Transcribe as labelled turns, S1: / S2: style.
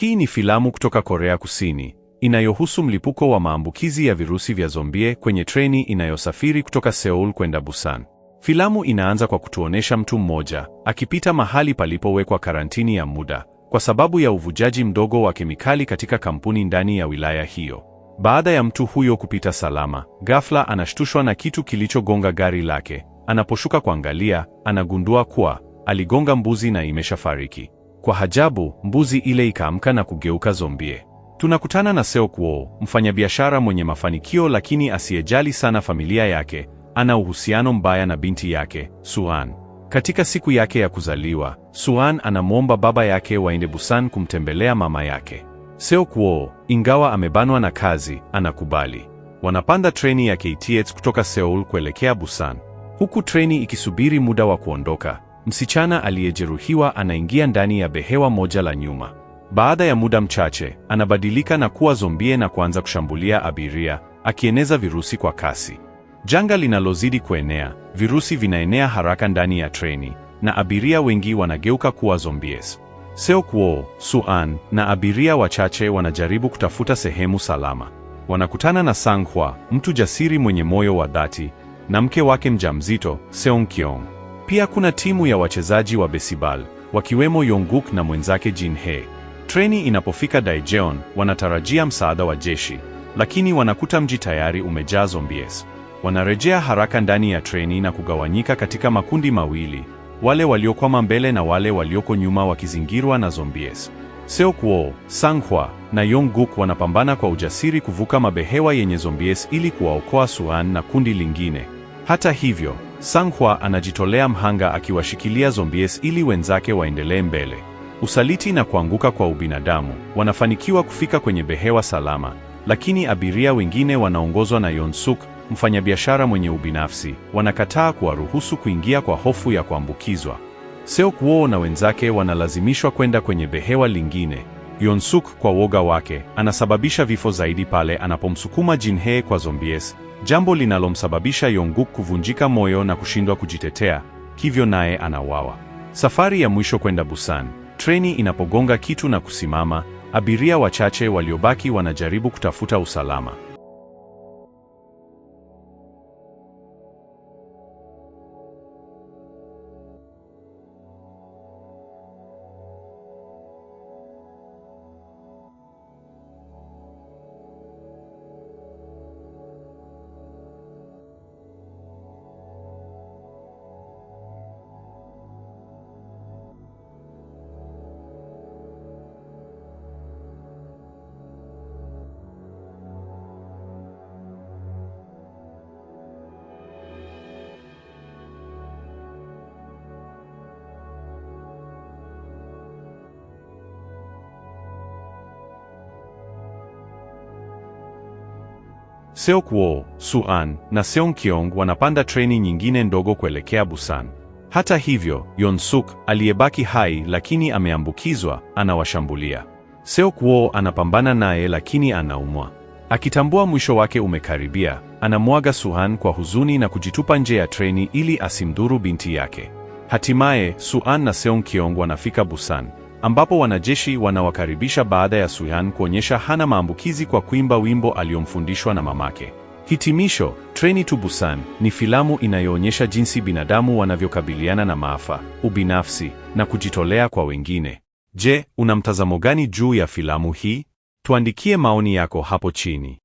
S1: Hii ni filamu kutoka Korea Kusini inayohusu mlipuko wa maambukizi ya virusi vya zombie kwenye treni inayosafiri kutoka Seoul kwenda Busan. Filamu inaanza kwa kutuonesha mtu mmoja akipita mahali palipowekwa karantini ya muda kwa sababu ya uvujaji mdogo wa kemikali katika kampuni ndani ya wilaya hiyo. Baada ya mtu huyo kupita salama, ghafla anashtushwa na kitu kilichogonga gari lake. Anaposhuka kuangalia, anagundua kuwa aligonga mbuzi na imeshafariki. Kwa ajabu, mbuzi ile ikaamka na kugeuka zombie. Tunakutana na Seok-woo, mfanyabiashara mwenye mafanikio lakini asiyejali sana familia yake. Ana uhusiano mbaya na binti yake, Suan. Katika siku yake ya kuzaliwa, Suan anamwomba baba yake waende Busan kumtembelea mama yake. Seok-woo, ingawa amebanwa na kazi, anakubali. Wanapanda treni ya KTX kutoka Seoul kuelekea Busan. Huku treni ikisubiri muda wa kuondoka, msichana aliyejeruhiwa anaingia ndani ya behewa moja la nyuma. Baada ya muda mchache, anabadilika na kuwa zombie na kuanza kushambulia abiria, akieneza virusi kwa kasi. Janga linalozidi kuenea, virusi vinaenea haraka ndani ya treni, na abiria wengi wanageuka kuwa zombies. Seok-woo, Suan na abiria wachache wanajaribu kutafuta sehemu salama. Wanakutana na Sang-hwa, mtu jasiri mwenye moyo wa dhati, na mke wake mjamzito, Seong-kyong. Pia kuna timu ya wachezaji wa baseball, wakiwemo Yong-guk na mwenzake Jin-hae. Treni inapofika Daejeon, wanatarajia msaada wa jeshi, lakini wanakuta mji tayari umejaa zombies. Wanarejea haraka ndani ya treni na kugawanyika katika makundi mawili, wale waliokwama mbele na wale walioko nyuma wakizingirwa na zombies. Seok-woo, Sang-hwa na Yong-guk wanapambana kwa ujasiri kuvuka mabehewa yenye zombies ili kuwaokoa Suan na kundi lingine. Hata hivyo, Sang-hwa anajitolea mhanga akiwashikilia zombies ili wenzake waendelee mbele. Usaliti na kuanguka kwa ubinadamu, wanafanikiwa kufika kwenye behewa salama, lakini abiria wengine wanaongozwa na Yeon-suk, mfanyabiashara mwenye ubinafsi, wanakataa kuwaruhusu kuingia kwa hofu ya kuambukizwa. Seok-woo na wenzake wanalazimishwa kwenda kwenye behewa lingine. Yeon-suk kwa woga wake, anasababisha vifo zaidi pale anapomsukuma Jin-hae kwa zombies, jambo linalomsababisha Yong-guk kuvunjika moyo na kushindwa kujitetea, hivyo naye anawawa. Safari ya mwisho kwenda Busan. Treni inapogonga kitu na kusimama, abiria wachache waliobaki wanajaribu kutafuta usalama. Seok-woo, Suan na Seong-kyong wanapanda treni nyingine ndogo kuelekea Busan. Hata hivyo, Yeon-suk, aliyebaki hai lakini ameambukizwa, anawashambulia. Seok-woo anapambana naye lakini anaumwa. Akitambua mwisho wake umekaribia, anamwaga Suan kwa huzuni na kujitupa nje ya treni ili asimdhuru binti yake. Hatimaye, Suan na Seong-kyong wanafika Busan, ambapo wanajeshi wanawakaribisha baada ya Suan kuonyesha hana maambukizi kwa kuimba wimbo aliomfundishwa na mamake. Hitimisho, Train to Busan ni filamu inayoonyesha jinsi binadamu wanavyokabiliana na maafa, ubinafsi na kujitolea kwa wengine. Je, una mtazamo gani juu ya filamu hii? Tuandikie maoni yako hapo chini.